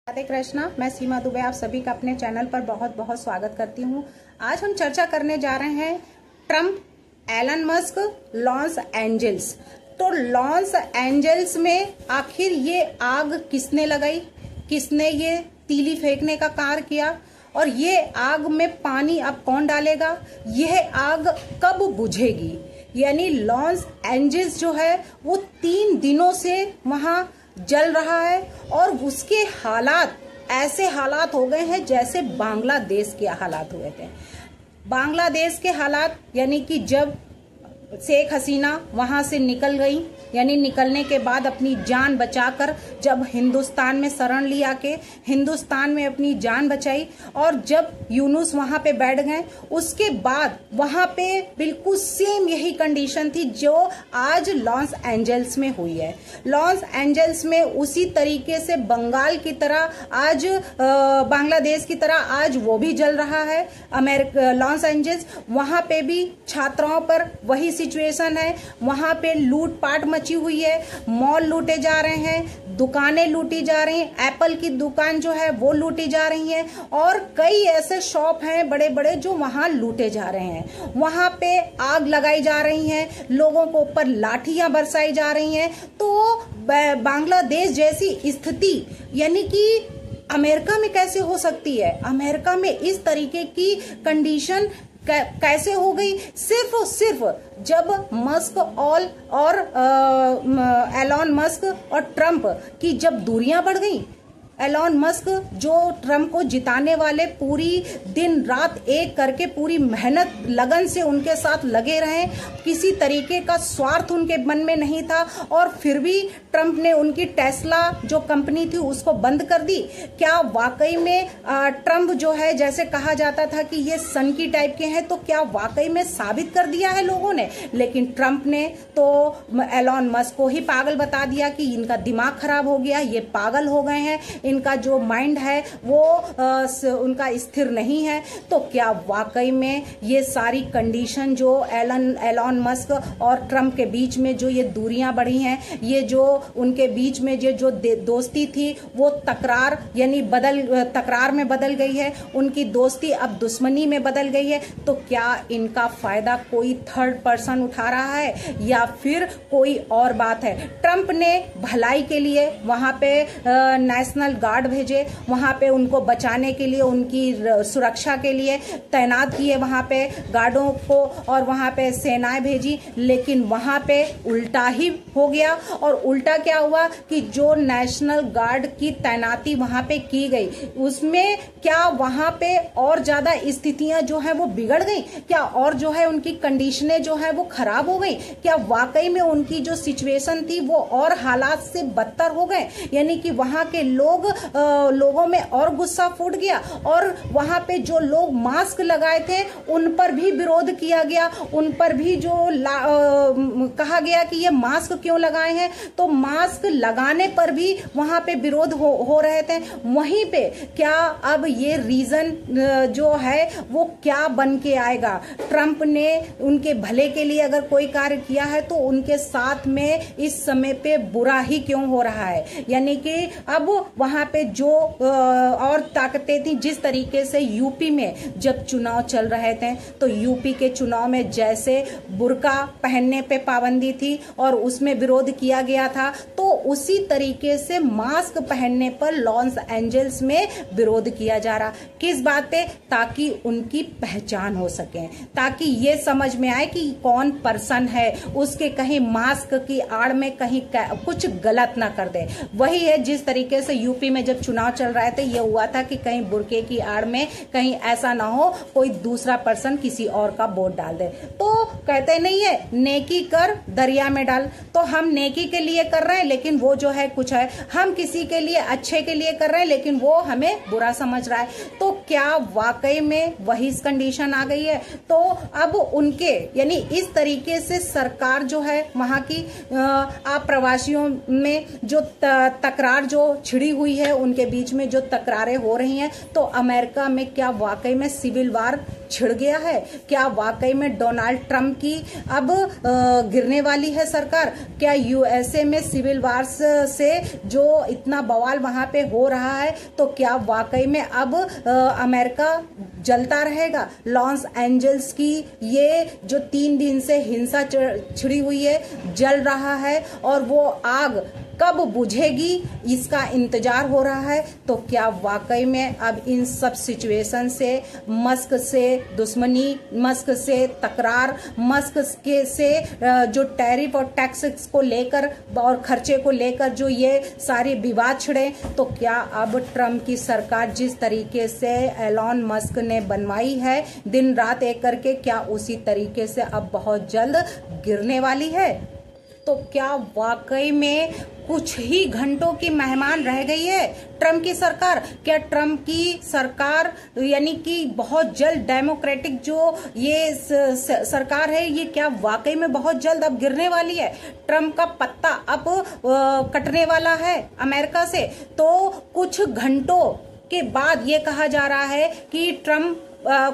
राधे कृष्णा। मैं सीमा दुबे आप सभी का अपने चैनल पर बहुत बहुत स्वागत करती हूँ। आज हम चर्चा करने जा रहे हैं Trump, Elon Musk, Los Angeles. तो लॉस एंजल्स में आखिर ये आग किसने लगाई, किसने ये तीली फेंकने का कार्य किया और ये आग में पानी अब कौन डालेगा, यह आग कब बुझेगी। यानी लॉस एंजल्स जो है वो 3 दिनों से वहां जल रहा है और उसके हालात ऐसे हालात हो गए हैं जैसे बांग्लादेश के हालात हुए थे। बांग्लादेश के हालात यानी कि जब शेख हसीना वहां से निकल गई, यानी निकलने के बाद अपनी जान बचाकर जब हिंदुस्तान में शरण लिया के हिंदुस्तान में अपनी जान बचाई और जब यूनुस वहां पे बैठ गए, उसके बाद वहां पे बिल्कुल सेम यही कंडीशन थी जो आज लॉस एंजल्स में हुई है। लॉस एंजल्स में उसी तरीके से बंगाल की तरह आज बांग्लादेश की तरह आज वो भी जल रहा है। लॉस एंजल्स वहां पे भी छात्राओं पर वही सिचुएशन है, वहां पे लूटपाट मची हुई है, मॉल लूटे जा रहे हैं, दुकानें लूटी जा रही हैं, एप्पल की दुकान जो है वो लूटी जा रही है और कई ऐसे शॉप हैं बड़े बड़े जो वहां लूटे जा रहे हैं। वहां पे आग लगाई जा रही है, लोगों को ऊपर लाठियां बरसाई जा रही हैं। तो बांग्लादेश जैसी स्थिति यानी कि अमेरिका में कैसे हो सकती है, अमेरिका में इस तरीके की कंडीशन कैसे हो गई, सिर्फ और सिर्फ जब मस्क और एलन मस्क और ट्रम्प की जब दूरियां बढ़ गई। एलन मस्क जो ट्रम्प को जिताने वाले पूरी दिन रात एक करके पूरी मेहनत लगन से उनके साथ लगे रहे, किसी तरीके का स्वार्थ उनके मन में नहीं था और फिर भी ट्रम्प ने उनकी टेस्ला जो कंपनी थी उसको बंद कर दी। क्या वाकई में ट्रम्प जो है, जैसे कहा जाता था कि ये सन की टाइप के हैं, तो क्या वाकई में साबित कर दिया है लोगों ने। लेकिन ट्रम्प ने तो एलन मस्क को ही पागल बता दिया कि इनका दिमाग खराब हो गया, ये पागल हो गए हैं, इनका जो माइंड है वो उनका स्थिर नहीं है। तो क्या वाकई में ये सारी कंडीशन जो एलन मस्क और ट्रम्प के बीच में जो ये दूरियां बढ़ी हैं, ये जो उनके बीच में जो दोस्ती थी वो तकरार यानी तकरार में बदल गई है, उनकी दोस्ती अब दुश्मनी में बदल गई है। तो क्या इनका फायदा कोई थर्ड पर्सन उठा रहा है या फिर कोई और बात है। ट्रम्प ने भलाई के लिए वहां पे नेशनल गार्ड भेजे, वहां पे उनको बचाने के लिए, उनकी सुरक्षा के लिए तैनात किए वहां पे गार्डों को और वहां पे सेनाएं भेजी। लेकिन वहां पे उल्टा ही हो गया और उल्टा क्या हुआ कि जो नेशनल गार्ड की तैनाती वहां पे की गई उसमें क्या वहां पे और ज्यादा स्थितियां जो है वो बिगड़ गई, क्या और जो है उनकी कंडीशनें जो है वो खराब हो गई, क्या वाकई में उनकी जो सिचुएशन थी वो और हालात से बदतर हो गए। यानी कि वहां के लोगों में और गुस्सा फूट गया और वहां पे जो लोग मास्क लगाए थे उन पर भी विरोध किया गया, उन पर भी जो कहा गया कि ये मास्क क्यों लगाए हैं, तो मास्क लगाने पर भी वहां पे विरोध हो रहे थे। वहीं पे क्या अब ये रीजन जो है वो क्या बन के आएगा। ट्रम्प ने उनके भले के लिए अगर कोई कार्य किया है तो उनके साथ में इस समय पे बुरा ही क्यों हो रहा है। यानी कि अब वहां पे जो और ताकतें थी, जिस तरीके से यूपी में जब चुनाव चल रहे थे तो यूपी के चुनाव में जैसे बुर्का पहनने पे पाबंदी थी और उसमें विरोध किया गया था, तो उसी तरीके से मास्क पहनने पर लॉस एंजल्स में विरोध किया जा रहा। किस बात पे, ताकि उनकी पहचान हो सके, ताकि ये समझ में आए कि कौन पर्सन है, उसके कहीं मास्क की आड़ में कहीं कुछ गलत ना कर दे। वही है जिस तरीके से यूपी में जब चुनाव चल रहे थे ये हुआ था कि कहीं बुर्के की आड़ में कहीं ऐसा ना हो कोई दूसरा पर्सन किसी और का वोट डाल दे। तो कहते नहीं है नेकी कर दरिया में डाल, तो हम नेकी के लिए कर रहे हैं लेकिन वो जो है कुछ है, हम किसी के लिए अच्छे के लिए कर रहे हैं लेकिन वो हमें बुरा समझ रहा है। तो क्या वाकई में वही कंडीशन आ गई है। तो अब उनके यानी इस तरीके से सरकार जो है वहां की प्रवासियों में जो तकरार जो छिड़ी हुई हुई है, उनके बीच में जो तकरारें हो रही हैं, तो अमेरिका में क्या वाकई में सिविल वार छिड़ गया है? क्या वाकई में डोनाल्ड ट्रंप की अब गिरने वाली है सरकार? क्या यूएसए में सिविल वार से जो इतना बवाल वहां पे हो रहा है, तो क्या वाकई में अब अमेरिका जलता रहेगा? लॉस एंजल्स की ये जो 3 दिन से हिंसा छिड़ी हुई है, जल रहा है, और वो आग कब बुझेगी इसका इंतजार हो रहा है। तो क्या वाकई में अब इन सब सिचुएशन से, मस्क से दुश्मनी, मस्क से तकरार, मस्क के से जो टैरिफ और टैक्स को लेकर और खर्चे को लेकर जो ये सारे विवाद छिड़े, तो क्या अब ट्रंप की सरकार जिस तरीके से एलॉन मस्क ने बनवाई है दिन रात एक करके, क्या उसी तरीके से अब बहुत जल्द गिरने वाली है? तो क्या वाकई में कुछ ही घंटों की मेहमान रह गई है ट्रंप की सरकार? क्या ट्रंप की सरकार यानी कि बहुत जल्द डेमोक्रेटिक जो ये सरकार है, ये क्या वाकई में बहुत जल्द अब गिरने वाली है? ट्रंप का पत्ता अब कटने वाला है अमेरिका से। तो कुछ घंटों के बाद ये कहा जा रहा है कि ट्रंप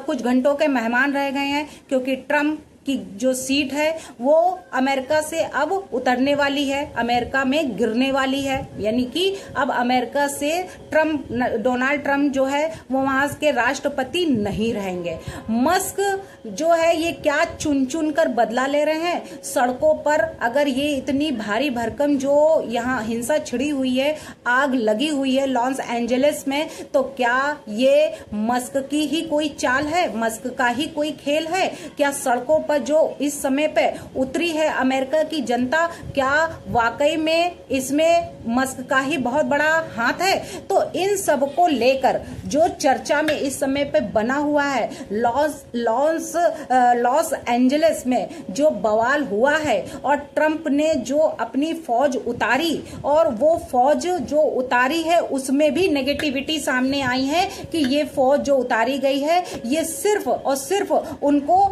कुछ घंटों के मेहमान रह गए हैं, क्योंकि ट्रंप की जो सीट है वो अमेरिका से अब उतरने वाली है, अमेरिका में गिरने वाली है। यानी कि अब अमेरिका से डोनाल्ड ट्रंप जो है वो वहां के राष्ट्रपति नहीं रहेंगे। मस्क जो है ये क्या चुन चुन कर बदला ले रहे हैं सड़कों पर। अगर ये इतनी भारी भरकम जो यहाँ हिंसा छिड़ी हुई है, आग लगी हुई है लॉस एंजलिस में, तो क्या ये मस्क की ही कोई चाल है, मस्क का ही कोई खेल है? क्या सड़कों पर जो इस समय पे उतरी है अमेरिका की जनता, क्या वाकई में इसमें मस्क का ही बहुत बड़ा हाथ है? तो इन सब को लेकर जो चर्चा में इस समय पे बना हुआ है, लॉस एंजलिस में जो बवाल हुआ है और ट्रंप ने जो अपनी फौज उतारी, और वो फौज जो उतारी है उसमें भी नेगेटिविटी सामने आई है कि ये फौज जो उतारी गई है ये सिर्फ और सिर्फ उनको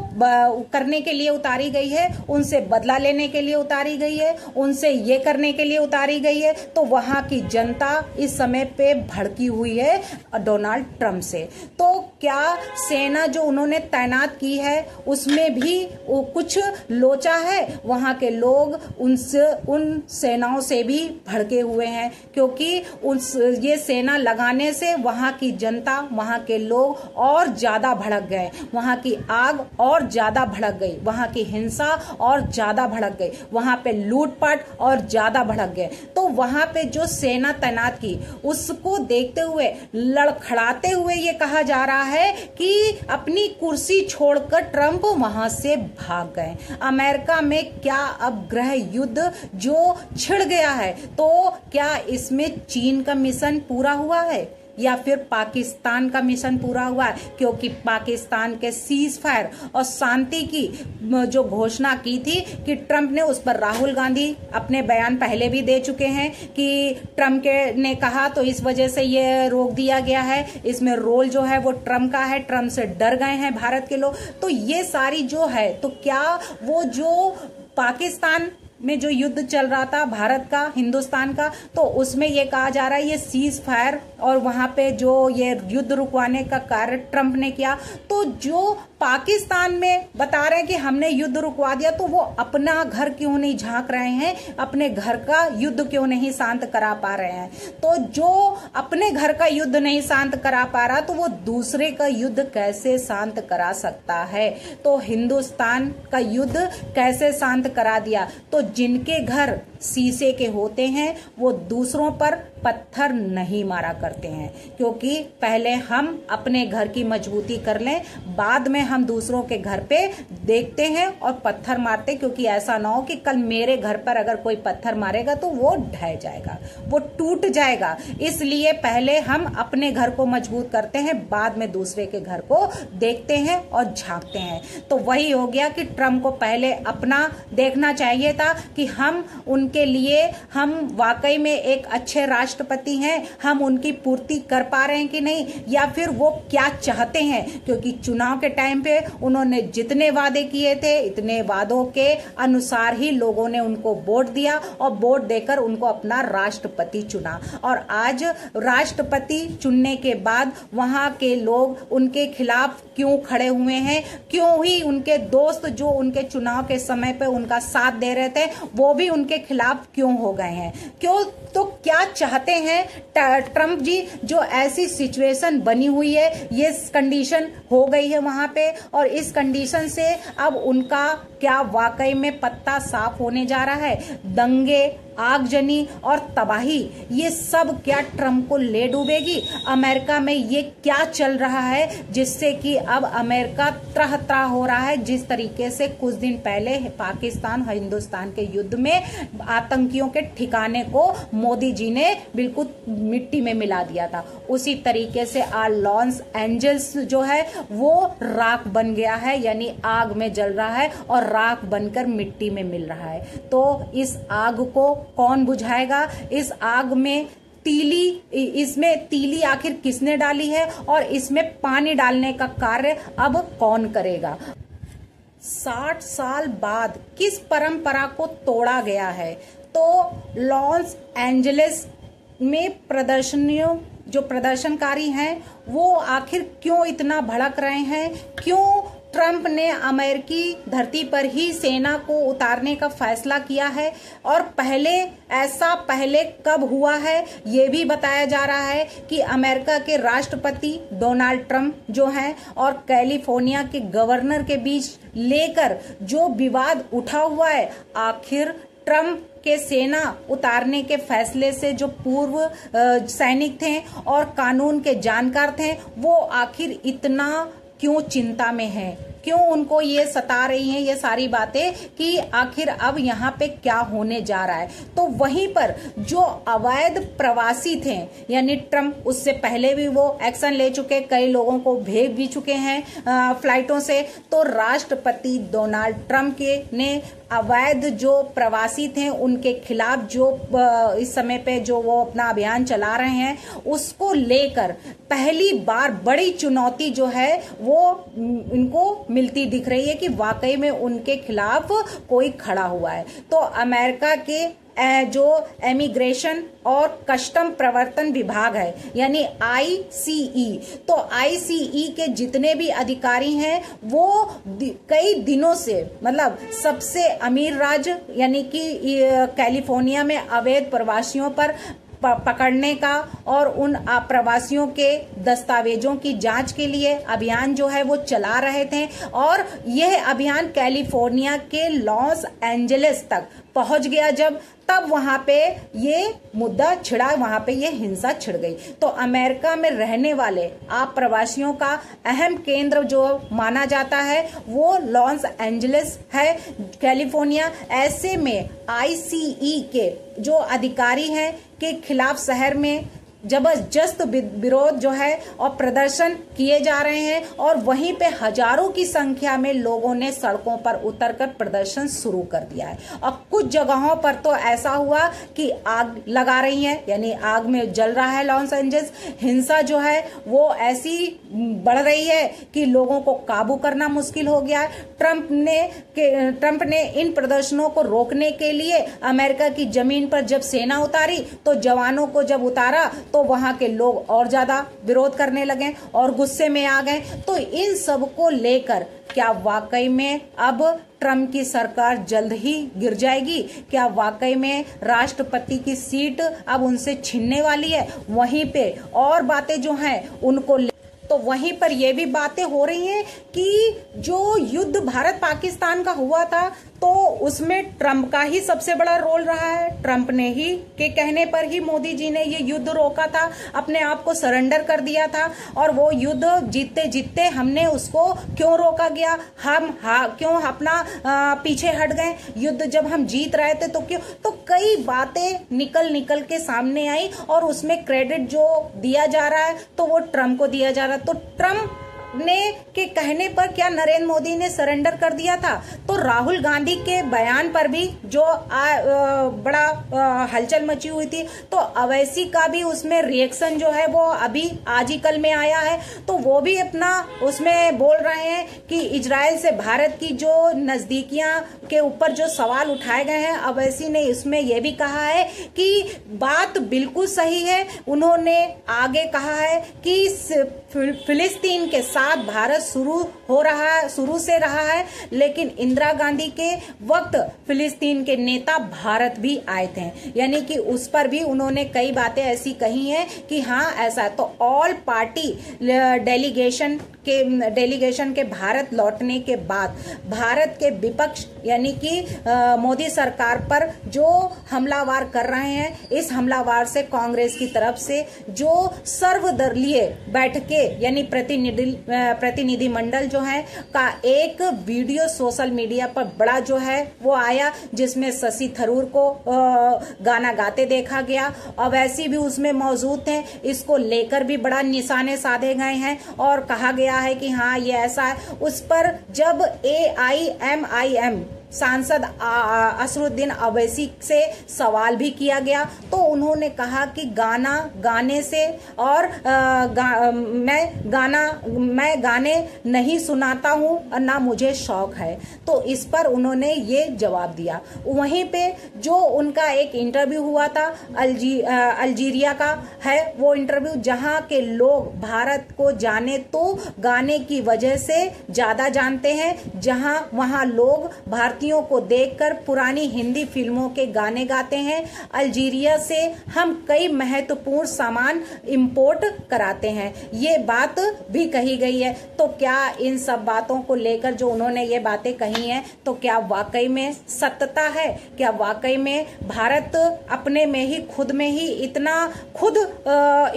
करने के लिए उतारी गई है, उनसे बदला लेने के लिए उतारी गई है, उनसे ये करने के लिए उतारी गई है। तो वहां की जनता इस समय पे भड़की हुई है डोनाल्ड ट्रंप से। तो क्या सेना जो उन्होंने तैनात की है उसमें भी कुछ लोचा है? वहां के लोग उन सेनाओं से भी भड़के हुए हैं, क्योंकि ये सेना लगाने से वहां की जनता, वहां के लोग और ज्यादा भड़क गए, वहां की आग और ज्यादा भड़क गई, वहां की हिंसा और ज्यादा भड़क गई, वहां पे लूटपाट और ज्यादा भड़क गए। तो वहां पे जो सेना तैनात की उसको देखते हुए, लड़खड़ाते हुए ये कहा जा रहा है कि अपनी कुर्सी छोड़कर ट्रंप वहां से भाग गए। अमेरिका में क्या अब गृह युद्ध जो छिड़ गया है, तो क्या इसमें चीन का मिशन पूरा हुआ है या फिर पाकिस्तान का मिशन पूरा हुआ है? क्योंकि पाकिस्तान के सीज फायर और शांति की जो घोषणा की थी कि ट्रंप ने, उस पर राहुल गांधी अपने बयान पहले भी दे चुके हैं कि ट्रंप ने कहा तो इस वजह से ये रोक दिया गया है, इसमें रोल जो है वो ट्रंप का है, ट्रंप से डर गए हैं भारत के लोग। तो ये सारी जो है, तो क्या वो जो पाकिस्तान में जो युद्ध चल रहा था भारत का, हिंदुस्तान का, तो उसमें ये कहा जा रहा है ये सीज फायर और वहां पे जो ये युद्ध रुकवाने का कार्य ट्रंप ने किया, तो जो पाकिस्तान में बता रहे हैं कि हमने युद्ध रुकवा दिया, तो वो अपना घर क्यों नहीं झांक रहे हैं, अपने घर का युद्ध क्यों नहीं शांत करा पा रहे हैं? तो जो अपने घर का युद्ध नहीं शांत करा पा रहा, तो वो दूसरे का युद्ध कैसे शांत करा सकता है? तो हिंदुस्तान का युद्ध कैसे शांत करा दिया? तो जिनके घर शीशे के होते हैं वो दूसरों पर पत्थर नहीं मारा करते हैं, क्योंकि पहले हम अपने घर की मजबूती कर लें, बाद में हम दूसरों के घर पे देखते हैं और पत्थर मारते, क्योंकि ऐसा ना हो कि कल मेरे घर पर अगर कोई पत्थर मारेगा तो वो ढह जाएगा, वो टूट जाएगा। इसलिए पहले हम अपने घर को मजबूत करते हैं, बाद में दूसरे के घर को देखते हैं और झांकते हैं। तो वही हो गया कि ट्रंप को पहले अपना देखना चाहिए था कि हम उनके उनके लिए हम वाकई में एक अच्छे राष्ट्रपति हैं, हम उनकी पूर्ति कर पा रहे हैं कि नहीं, या फिर वो क्या चाहते हैं। क्योंकि चुनाव के टाइम पे उन्होंने जितने वादे किए थे, इतने वादों के अनुसार ही लोगों ने उनको वोट दिया और वोट देकर उनको अपना राष्ट्रपति चुना। और आज राष्ट्रपति चुनने के बाद वहां के लोग उनके खिलाफ क्यों खड़े हुए हैं, क्यों ही उनके दोस्त जो उनके चुनाव के समय पे उनका साथ दे रहे थे वो भी उनके खिलाफ क्यों हो गए हैं, क्यों, तो क्या चाहते हैं ट्रम्प जी। जो ऐसी सिचुएशन बनी हुई है, ये कंडीशन हो गई है वहां पे, और इस कंडीशन से अब उनका क्या वाकई में पत्ता साफ होने जा रहा है। दंगे, आगजनी और तबाही, ये सब क्या ट्रम्प को ले डूबेगी। अमेरिका में ये क्या चल रहा है जिससे कि अब अमेरिका त्रह त्रह हो रहा है। जिस तरीके से कुछ दिन पहले पाकिस्तान हिंदुस्तान के युद्ध में आतंकियों के ठिकाने को मोदी जी ने बिल्कुल मिट्टी में मिला दिया था, उसी तरीके से आज लॉस एंजल्स जो है वो राख बन गया है, यानी आग में जल रहा है और राख बनकर मिट्टी में मिल रहा है। तो इस आग को कौन बुझाएगा। इस आग में इसमें तीली आखिर किसने डाली है और इसमें पानी डालने का कार्य अब कौन करेगा। 60 साल बाद किस परंपरा को तोड़ा गया है। तो लॉस एंजलिस में प्रदर्शनियों जो प्रदर्शनकारी हैं वो आखिर क्यों इतना भड़क रहे हैं, क्यों ट्रम्प ने अमेरिकी धरती पर ही सेना को उतारने का फैसला किया है, और ऐसा पहले कब हुआ है ये भी बताया जा रहा है कि अमेरिका के राष्ट्रपति डोनाल्ड ट्रम्प जो हैं और कैलिफोर्निया के गवर्नर के बीच लेकर जो विवाद उठा हुआ है, आखिर ट्रम्प के सेना उतारने के फैसले से जो पूर्व सैनिक थे और कानून के जानकार थे वो आखिर इतना क्यों चिंता में है, क्यों उनको ये सता रही हैं ये सारी बातें कि आखिर अब यहाँ पे क्या होने जा रहा है। तो वहीं पर जो अवैध प्रवासी थे, यानी ट्रम्प उससे पहले भी वो एक्शन ले चुके, कई लोगों को भेज भी चुके हैं फ्लाइटों से। तो राष्ट्रपति डोनाल्ड ट्रम्प ने अवैध जो प्रवासी थे उनके खिलाफ जो इस समय पे जो वो अपना अभियान चला रहे हैं उसको लेकर पहली बार बड़ी चुनौती जो है वो इनको मिलती दिख रही है कि वाकई में उनके खिलाफ कोई खड़ा हुआ है। तो अमेरिका के जो इमिग्रेशन और कस्टम प्रवर्तन विभाग है यानी ICE, तो ICE के जितने भी अधिकारी हैं वो कई दिनों से मतलब सबसे अमीर राज्य यानी कि कैलिफोर्निया में अवैध प्रवासियों पर पकड़ने का और उन प्रवासियों के दस्तावेजों की जांच के लिए अभियान जो है वो चला रहे थे। और यह अभियान कैलिफोर्निया के लॉस एंजलिस तक पहुंच गया जब तब वहां पे ये मुद्दा छिड़ा, वहां पे ये हिंसा छिड़ गई। तो अमेरिका में रहने वाले प्रवासियों का अहम केंद्र जो माना जाता है वो लॉस एंजलिस है, कैलिफोर्निया। ऐसे में ICE के जो अधिकारी हैं के खिलाफ शहर में जबरदस्त विरोध जो है और प्रदर्शन किए जा रहे हैं, और वहीं पे हजारों की संख्या में लोगों ने सड़कों पर उतरकर प्रदर्शन शुरू कर दिया है। और कुछ जगहों पर तो ऐसा हुआ कि आग लगा रही है, यानी आग में जल रहा है लॉस एंजल्स। हिंसा जो है वो ऐसी बढ़ रही है कि लोगों को काबू करना मुश्किल हो गया है। ट्रम्प ने इन प्रदर्शनों को रोकने के लिए अमेरिका की जमीन पर जब सेना उतारी तो जवानों को जब उतारा तो वहां के लोग और ज्यादा विरोध करने लगे और गुस्से में आ गए। तो इन सब को लेकर क्या वाकई में अब ट्रम्प की सरकार जल्द ही गिर जाएगी? क्या वाकई में राष्ट्रपति की सीट अब उनसे छीनने वाली है? वहीं पे और बातें जो हैं उनको तो वहीं पर ये भी बातें हो रही हैं कि जो युद्ध भारत पाकिस्तान का हुआ था तो उसमें ट्रम्प का ही सबसे बड़ा रोल रहा है। ट्रम्प ने ही के कहने पर ही मोदी जी ने ये युद्ध रोका था, अपने आप को सरेंडर कर दिया था। और वो युद्ध जीतते जीतते हमने उसको क्यों रोका गया, हम क्यों अपना पीछे हट गए? युद्ध जब हम जीत रहे थे तो क्यों? तो कई बातें निकल के सामने आई और उसमें क्रेडिट जो दिया जा रहा है तो वो ट्रम्प को दिया जा रहा है। तो ट्रम्प ने के कहने पर क्या नरेंद्र मोदी ने सरेंडर कर दिया था? तो राहुल गांधी के बयान पर भी जो बड़ा हलचल मची हुई थी, तो अवैसी का भी उसमें रिएक्शन जो है वो अभी आज ही कल में आया है। तो वो भी अपना उसमें बोल रहे हैं कि इजराइल से भारत की जो नजदीकियां के ऊपर जो सवाल उठाए गए हैं, अवैसी ने इसमें यह भी कहा है कि बात बिल्कुल सही है। उन्होंने आगे कहा है कि फिलिस्तीन के साथ भारत शुरू से रहा है, लेकिन इंदिरा गांधी के वक्त फिलिस्तीन के नेता भारत भी आए थे, यानी कि उस पर भी उन्होंने कई बातें ऐसी कही हैं कि हाँ ऐसा। तो ऑल पार्टी डेलीगेशन के भारत लौटने के बाद भारत के विपक्ष यानी कि मोदी सरकार पर जो हमलावार कर रहे हैं, इस हमलावार से कांग्रेस की तरफ से जो सर्वदलीय बैठकें यानी प्रतिनिधि मंडल जो है का एक वीडियो सोशल मीडिया पर बड़ा जो है वो आया, जिसमें शशि थरूर को गाना गाते देखा गया। अवैसी भी उसमें मौजूद थे। इसको लेकर भी बड़ा निशाने साधे गए हैं और कहा गया है कि हाँ ये ऐसा है। उस पर जब AIMIM सांसद असरुद्दीन अवैसी से सवाल भी किया गया, तो उन्होंने कहा कि गाना गाने से और मैं गाने नहीं सुनाता हूं और ना मुझे शौक है। तो इस पर उन्होंने ये जवाब दिया। वहीं पे जो उनका एक इंटरव्यू हुआ था अल्जीरिया का है वो इंटरव्यू, जहां के लोग भारत को जाने तो गाने की वजह से ज्यादा जानते हैं, जहां वहां लोग भारतीयों को देखकर पुरानी हिंदी फिल्मों के गाने गाते हैं। अल्जीरिया से हम कई महत्वपूर्ण सामान इंपोर्ट कराते हैं, ये बात भी कही गई है। तो क्या इन सब बातों को लेकर जो उन्होंने ये बातें कही हैं, तो क्या वाकई में सत्यता है? क्या वाकई में भारत अपने में ही खुद में ही इतना खुद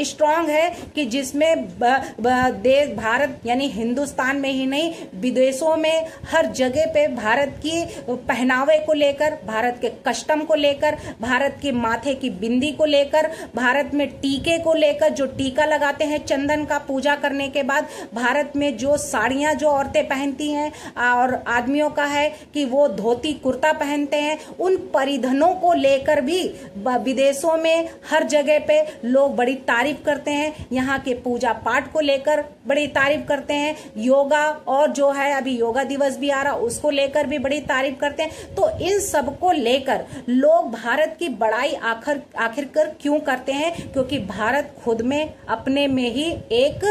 स्ट्रांग है कि जिसमें भारत यानी हिंदुस्तान में ही नहीं विदेशों में हर जगह पे भारत की पहनावे को लेकर, भारत के कस्टम को लेकर, भारत के माथे की बिंदी को लेकर, भारत में टीके को लेकर, जो टीका लगाते हैं चंदन का पूजा करने के बाद, भारत में जो साड़ियां जो औरतें पहनती हैं और आदमियों का है कि वो धोती कुर्ता पहनते हैं, उन परिधानों को लेकर भी विदेशों में हर जगह पे लोग बड़ी तारीफ करते हैं। यहाँ के पूजा पाठ को लेकर बड़ी तारीफ करते हैं। योगा और जो है अभी योगा दिवस भी आ रहा, उसको लेकर भी बड़ी तारीफ करते हैं। तो इन सब को लेकर लोग भारत की बड़ाई आखिरकार क्यों करते हैं? क्योंकि भारत खुद में अपने में ही एक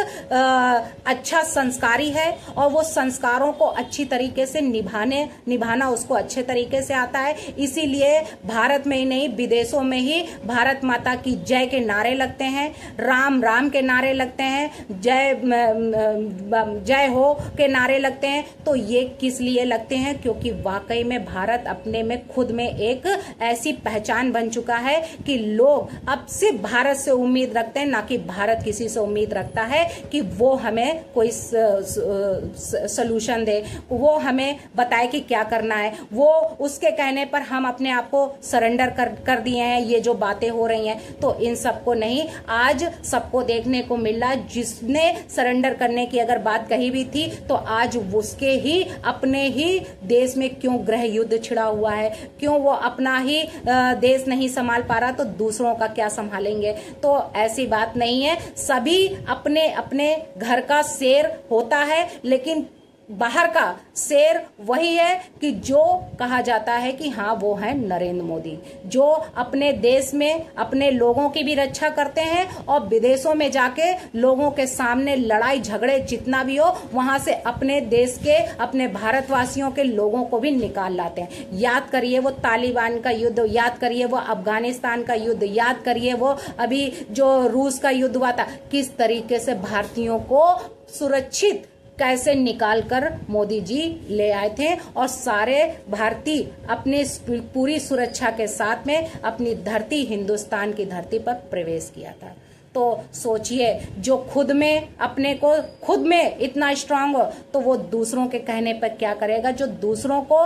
अच्छा संस्कारी है और वो संस्कारों को अच्छी तरीके से निभाना उसको अच्छे तरीके से आता है। इसीलिए भारत में ही नहीं विदेशों में ही भारत माता की जय के नारे लगते हैं, राम राम के नारे लगते हैं, जय हो के नारे लगते हैं। तो ये किस लिए लगते हैं? क्योंकि वाकई में भारत अपने में खुद में एक ऐसी पहचान बन चुका है कि लोग अब सिर्फ भारत से उम्मीद रखते हैं, ना कि भारत किसी से उम्मीद रखता है कि वो हमें कोई सलूशन दे, वो हमें बताए कि क्या करना है। वो उसके कहने पर हम अपने आप को सरेंडर कर दिए हैं। ये जो बातें हो रही हैं, तो इन सबको नहीं, आज सबको देखने को मिल रहा है। जिसने सरेंडर करने की अगर बात कही भी थी, तो आज उसके ही अपने ही देश में क्यों गृह युद्ध छिड़ा हुआ है? क्यों वो अपना ही देश नहीं संभाल पा रहा, तो दूसरों का क्या संभालेंगे? तो ऐसी बात नहीं है। सभी अपने अपने घर का शेर होता है, लेकिन बाहर का शेर वही है कि जो कहा जाता है कि हाँ वो है नरेंद्र मोदी, जो अपने देश में अपने लोगों की भी रक्षा करते हैं और विदेशों में जाके लोगों के सामने लड़ाई झगड़े जितना भी हो वहां से अपने देश के, अपने भारतवासियों के लोगों को भी निकाल लाते हैं। याद करिए वो तालिबान का युद्ध, याद करिए वो अफगानिस्तान का युद्ध, याद करिए वो अभी जो रूस का युद्ध हुआ था, किस तरीके से भारतीयों को सुरक्षित कैसे निकालकर मोदी जी ले आए थे और सारे भारतीय अपने पूरी सुरक्षा के साथ में अपनी धरती हिंदुस्तान की धरती पर प्रवेश किया था। तो सोचिए, जो खुद में अपने को खुद में इतना स्ट्रांग हो तो वो दूसरों के कहने पर क्या करेगा, जो दूसरों को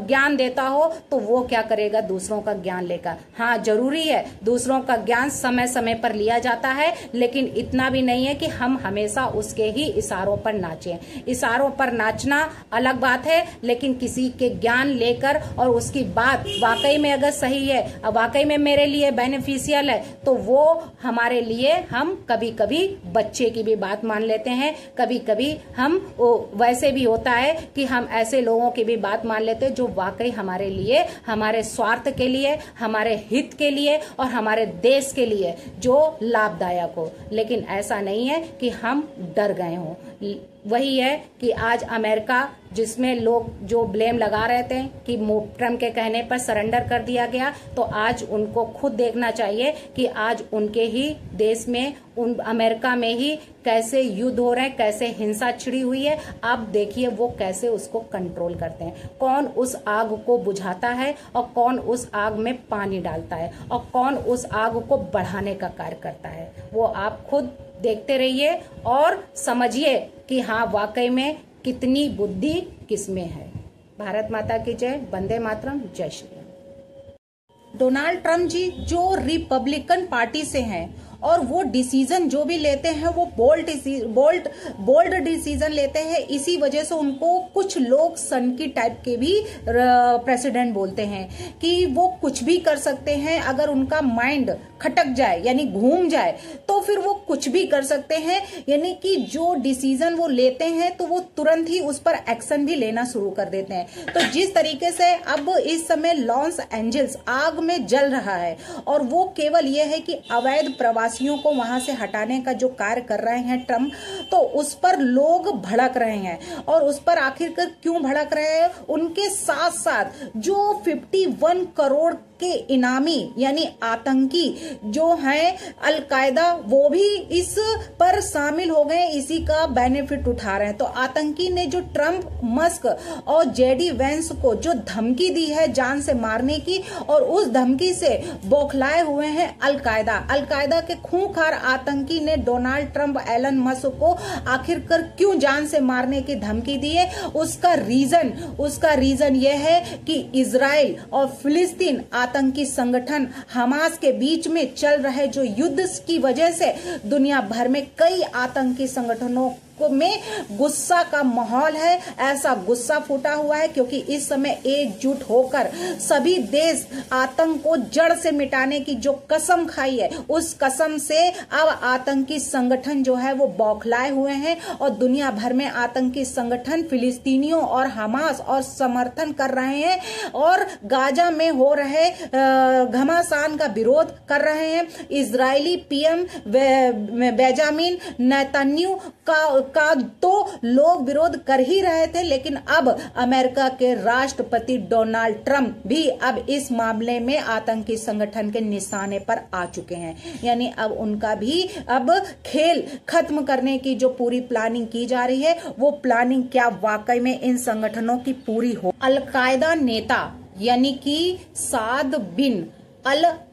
ज्ञान देता हो तो वो क्या करेगा, दूसरों का ज्ञान लेकर। हाँ, जरूरी है दूसरों का ज्ञान समय समय पर लिया जाता है, लेकिन इतना भी नहीं है कि हम हमेशा उसके ही इशारों पर नाचें। इशारों पर नाचना अलग बात है, लेकिन किसी के ज्ञान लेकर और उसकी बात वाकई में अगर सही है, वाकई में मेरे लिए बेनिफिशियल है, तो वो हमारे लिए, हम कभी कभी बच्चे की भी बात मान लेते हैं, कभी कभी हम वैसे भी होता है कि हम ऐसे लोगों की भी बात मान लेते हैं जो वाकई हमारे लिए, हमारे स्वार्थ के लिए, हमारे हित के लिए और हमारे देश के लिए जो लाभदायक हो। लेकिन ऐसा नहीं है कि हम डर गए हों। वही है कि आज अमेरिका, जिसमें लोग जो ब्लेम लगा रहे थे कि ट्रम्प के कहने पर सरेंडर कर दिया गया, तो आज उनको खुद देखना चाहिए कि आज उनके ही देश में, उन अमेरिका में ही कैसे युद्ध हो रहे हैं, कैसे हिंसा छिड़ी हुई है। अब देखिए वो कैसे उसको कंट्रोल करते हैं, कौन उस आग को बुझाता है और कौन उस आग में पानी डालता है और कौन उस आग को बढ़ाने का कार्य करता है। वो आप खुद देखते रहिए और समझिए कि हाँ, वाकई में कितनी बुद्धि किसमें है। भारत माता की जय, वंदे मातरम, जय श्री राम। डोनाल्ड ट्रम्प जी जो रिपब्लिकन पार्टी से हैं और वो डिसीजन जो भी लेते हैं वो बोल्ड डिसीजन लेते हैं, इसी वजह से उनको कुछ लोग सनकी टाइप के भी प्रेसिडेंट बोलते हैं कि वो कुछ भी कर सकते हैं। अगर उनका माइंड खटक जाए यानी घूम जाए तो फिर वो कुछ भी कर सकते हैं, यानी कि जो डिसीजन वो लेते हैं तो वो तुरंत ही उस पर एक्शन भी लेना शुरू कर देते हैं। तो जिस तरीके से अब इस समय लॉस एंजल्स आग में जल रहा है और वो केवल ये है कि अवैध प्रवासियों को वहां से हटाने का जो कार्य कर रहे हैं ट्रम्प, तो उस पर लोग भड़क रहे हैं। और उस पर आखिरकार क्यों भड़क रहे हैं, उनके साथ साथ जो 51 करोड़ के इनामी यानी आतंकी जो हैं अल-कायदा, वो भी इस पर शामिल हो गए, इसी का बेनिफिट उठा रहे हैं। तो आतंकी ने जो ट्रम्प, मस्क और जेडी वेंस को जो धमकी दी है जान से मारने की, और उस धमकी से बौखलाए हुए हैं अल-कायदा के खूंखार आतंकी ने डोनाल्ड ट्रम्प, एलन मस्क को आखिरकार क्यों जान से मारने की धमकी दी है। उसका रीजन यह है कि इजराइल और फिलिस्तीन आतंकी संगठन हमास के बीच में चल रहे जो युद्ध की वजह से दुनिया भर में कई आतंकी संगठनों में गुस्सा का माहौल है। ऐसा गुस्सा फूटा हुआ है क्योंकि इस समय एकजुट होकर सभी देश आतंक को जड़ से मिटाने की जो कसम खाई है, उस कसम से अब आतंकी संगठन जो है वो बौखलाए हुए हैं और दुनिया भर में आतंकी संगठन फिलिस्तीनियों और हमास और समर्थन कर रहे हैं और गाजा में हो रहे घमासान का विरोध कर रहे हैं। इजरायली पीएम बेंजामिन नेतन्याहू का तो लोग विरोध कर ही रहे थे, लेकिन अब अमेरिका के राष्ट्रपति डोनाल्ड ट्रम्प भी अब इस मामले में आतंकी संगठन के निशाने पर आ चुके हैं। यानी अब उनका भी अब खेल खत्म करने की जो पूरी प्लानिंग की जा रही है, वो प्लानिंग क्या वाकई में इन संगठनों की पूरी हो। अल-कायदा नेता यानी कि साद बिन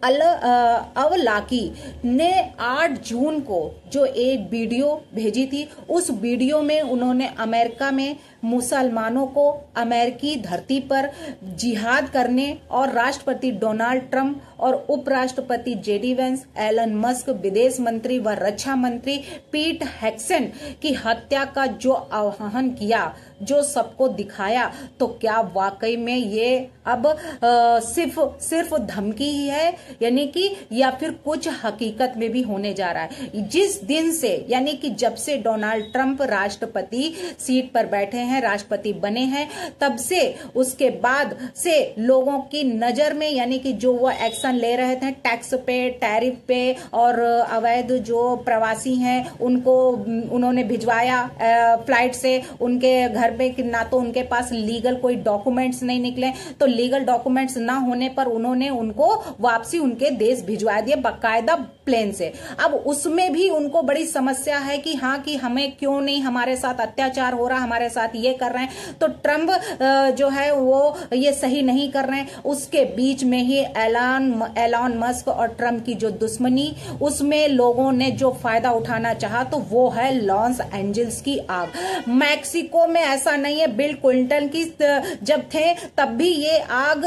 अल-अवलाकी ने 8 जून को जो एक वीडियो भेजी थी, उस वीडियो में उन्होंने अमेरिका में मुसलमानों को अमेरिकी धरती पर जिहाद करने और राष्ट्रपति डोनाल्ड ट्रम्प और उपराष्ट्रपति जेडी वेंस, एलन मस्क, विदेश मंत्री व रक्षा मंत्री पीट हेक्सेन की हत्या का जो आह्वान किया, जो सबको दिखाया, तो क्या वाकई में ये अब सिर्फ धमकी ही है, यानी कि या फिर कुछ हकीकत में भी होने जा रहा है। जिस दिन से यानी कि जब से डोनाल्ड ट्रम्प राष्ट्रपति सीट पर बैठे हैं, राष्ट्रपति बने हैं, तब से उसके बाद से लोगों की नजर में यानी कि जो वो एक्शन ले रहे थे टैक्स पे, टैरिफ पे और अवैध जो प्रवासी हैं उनको उन्होंने भिजवाया फ्लाइट से उनके घर पे, कि ना तो उनके पास लीगल कोई डॉक्यूमेंट्स नहीं निकले, तो लीगल डॉक्यूमेंट्स ना होने पर उन्होंने उनको वापसी उनके देश भिजवा दिए बाकायदा प्लेन से। अब उसमें भी उनको बड़ी समस्या है कि हाँ कि हमें क्यों नहीं, हमारे साथ अत्याचार हो रहा, हमारे साथ ये कर रहे हैं, तो ट्रम्प जो है वो ये सही नहीं कर रहे हैं। उसके बीच में ही एलन मस्क और ट्रम्प की जो दुश्मनी, उसमें लोगों ने जो फायदा उठाना चाहा तो वो है लॉस एंजल्स की आग। मैक्सिको में ऐसा नहीं है, बिल क्लिंटन की जब थे तब भी ये आग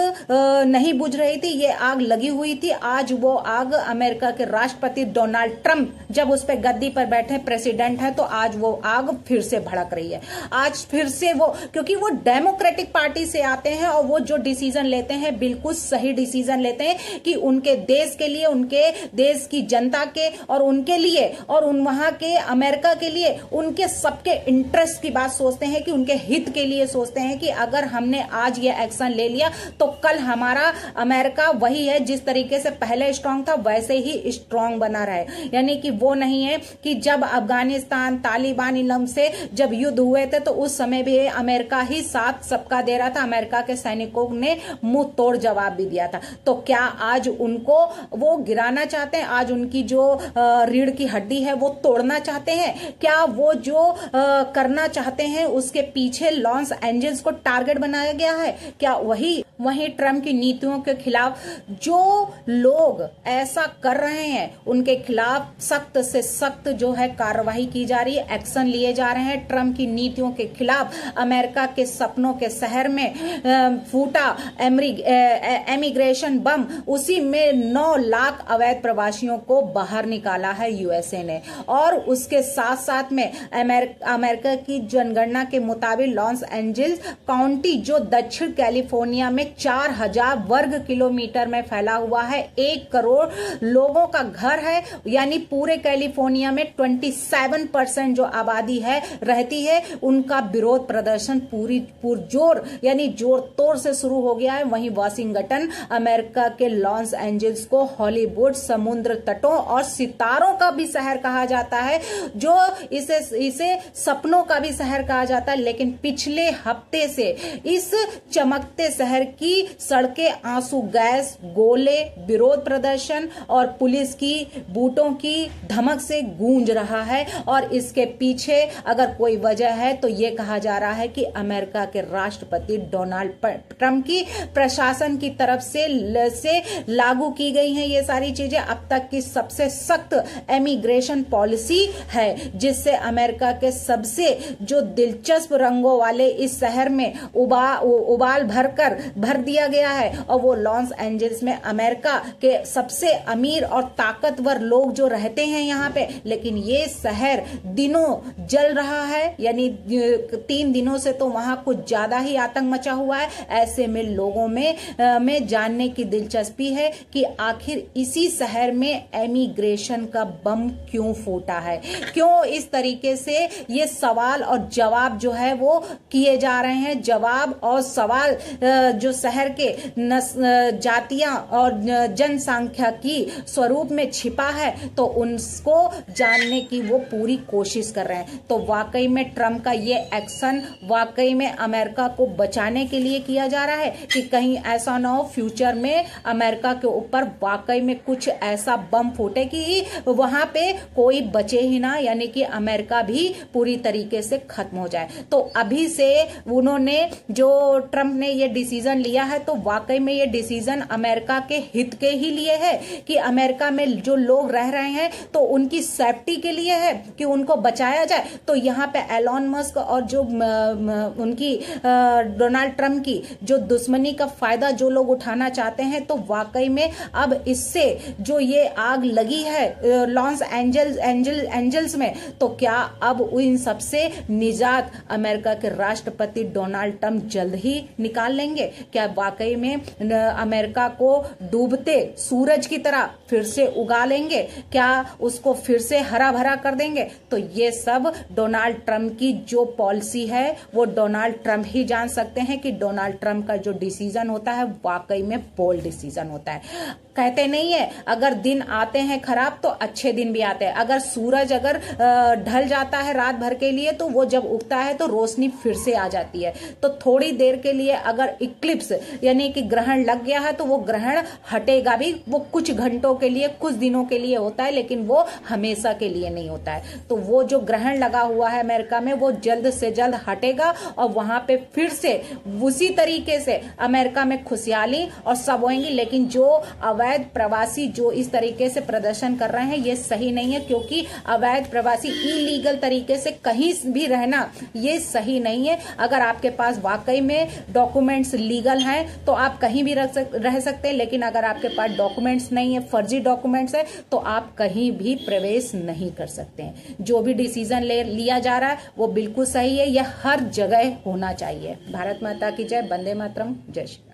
नहीं बुझ रही थी, ये आग लगी हुई थी। आज वो आग अमेरिका के राष्ट्रपति डोनाल्ड ट्रंप जब उस पर गद्दी पर बैठे प्रेसिडेंट है तो आज वो आग फिर से भड़क रही है। आज फिर से वो, क्योंकि वो डेमोक्रेटिक पार्टी से आते हैं और वो जो डिसीजन लेते हैं बिल्कुल सही डिसीजन लेते हैं कि उनके देश के लिए, उनके देश की जनता के और उनके लिए और वहां के अमेरिका के लिए, उनके सबके इंटरेस्ट की बात सोचते हैं, कि उनके हित के लिए सोचते हैं कि अगर हमने आज ये एक्शन ले लिया तो कल हमारा अमेरिका वही है जिस तरीके से पहले स्ट्रांग था वैसे ही स्ट्रांग बना रहे। यानी कि वो नहीं है कि जब अफगानिस्तान तालिबान इलम से जब युद्ध हुए थे तो उस समय भी अमेरिका ही साथ सबका दे रहा था, अमेरिका के सैनिकों ने मुंह तोड़ जवाब भी दिया था। तो क्या आज उनको वो गिराना चाहते हैं? आज उनकी जो रीढ़ की हड्डी है वो तोड़ना चाहते हैं? क्या वो जो करना चाहते हैं उसके पीछे लॉस एंजल्स को टारगेट बनाया गया है? क्या वही ट्रम्प की नीतियों के खिलाफ जो लोग ऐसा कर रहे हैं उनके खिलाफ सख्त से सख्त जो है कार्रवाई की जा रही है, एक्शन लिए जा रहे हैं। ट्रम्प की नीतियों के खिलाफ अमेरिका के सपनों के शहर में फूटा इमिग्रेशन बम, उसी में 9 लाख अवैध प्रवासियों को बाहर निकाला है यूएसए ने। और उसके साथ साथ में अमेरिका की जनगणना के मुताबिक लॉस एंजल्स काउंटी जो दक्षिण कैलिफोर्निया में 4000 वर्ग किलोमीटर में फैला हुआ है, 1 करोड़ लोगों का घर है। यानी पूरे कैलिफोर्निया में 27% जो आबादी है रहती है, उनका विरोध प्रदर्शन पुरजोर यानी जोर तोड़ से शुरू हो गया है। वहीं वाशिंगटन अमेरिका के लॉस एंजल्स को हॉलीवुड, समुद्र तटों और सितारों का भी शहर कहा जाता है, जो इसे सपनों का भी शहर कहा जाता है। लेकिन पिछले हफ्ते से इस चमकते शहर की सड़कें आंसू गैस, गोले, विरोध प्रदर्शन और पुलिस की बूटों की धमक से गूंज रहा है। और इसके पीछे अगर कोई वजह है तो यह कहा जा रहा है कि अमेरिका के राष्ट्रपति डोनाल्ड ट्रंप की प्रशासन की तरफ से लागू की गई हैं ये सारी चीजें। अब तक की सबसे सख्त इमिग्रेशन पॉलिसी है, जिससे अमेरिका के सबसे जो दिलचस्प रंगों वाले इस शहर में उबाल भर दिया गया है। और वो लॉस एंजल्स में अमेरिका के सबसे अमीर और ताकतवर लोग जो रहते हैं यहाँ पे। लेकिन ये शहर दिनों जल रहा है, यानी 3 दिनों से तो वहां कुछ ज्यादा ही आतंक मचा हुआ है। ऐसे में लोगों में जानने की दिलचस्पी है कि आखिर इसी शहर में इमिग्रेशन का बम क्यों फूटा है, क्यों इस तरीके से ये सवाल और जवाब जो है वो किए जा रहे हैं। जवाब और सवाल जो शहर के जातियां और जनसंख्या की स्वरूप में छिपा है, तो उनको जानने की वो पूरी कोशिश कर रहे हैं। तो वाकई में ट्रम्प का ये एक्शन वाकई में अमेरिका को बचाने के लिए किया जा रहा है कि कहीं ऐसा ना हो फ्यूचर में अमेरिका के ऊपर वाकई में कुछ ऐसा बम फूटे कि वहां पे कोई बचे ही ना, यानी कि अमेरिका भी पूरी तरीके से खत्म हो जाए। तो अभी से उन्होंने जो ट्रम्प ने ये डिसीजन लिया है तो वाकई में ये डिसीजन अमेरिका के हित के ही लिए है कि अमेरिका में जो लोग रह रहे हैं तो उनकी सेफ्टी के लिए है कि उनको बचाया जाए। तो यहाँ पे एलन मस्क और जो उनकी डोनाल्ड ट्रम्प की जो दुश्मनी का फायदा जो लोग उठाना चाहते हैं, तो वाकई में अब इससे जो ये आग लगी है लॉस एंजल्स में, तो क्या अब इन सबसे निजात अमेरिका के राष्ट्रपति डोनाल्ड ट्रम्प जल्द ही निकाल लेंगे? क्या वाकई में अमेरिका को डूबते सूरज की तरह फिर से उगा लेंगे? क्या उसको फिर से हरा भरा कर देंगे? तो ये सब डोनाल्ड ट्रम्प की जो पॉलिसी है वो डोनाल्ड ट्रम्प ही जान सकते हैं कि डोनाल्ड ट्रम्प का जो डिसीजन होता है वाकई में बोल्ड डिसीजन होता है। कहते नहीं है अगर दिन आते हैं खराब तो अच्छे दिन भी आते हैं। अगर सूरज अगर ढल जाता है रात भर के लिए तो वो जब उगता है तो रोशनी फिर से आ जाती है। तो थोड़ी देर के लिए अगर इक्लिप्स यानी कि ग्रहण लग गया है तो वो ग्रहण ग्रहण हटेगा भी, वो कुछ घंटों के लिए, कुछ दिनों के लिए होता है, लेकिन वो हमेशा के लिए नहीं होता है। तो वो जो ग्रहण लगा हुआ है अमेरिका में, वो जल्द से जल्द हटेगा और वहां पे फिर से उसी तरीके से अमेरिका में खुशहाली और सब होंगी। लेकिन जो अवैध प्रवासी जो इस तरीके से प्रदर्शन कर रहे हैं, ये सही नहीं है, क्योंकि अवैध प्रवासी इलीगल तरीके से कहीं भी रहना ये सही नहीं है। अगर आपके पास वाकई में डॉक्यूमेंट्स लीगल हैं तो आप कहीं भी रह सकते हैं, लेकिन अगर आपके पास डॉक्यूमेंट्स नहीं है, फर्जी डॉक्यूमेंट्स है, तो आप कहीं भी प्रवेश नहीं कर सकते हैं। जो भी डिसीजन लिया जा रहा है वो बिल्कुल सही है, यह हर जगह होना चाहिए। भारत माता की जय, वंदे मातरम, जय श्री राम।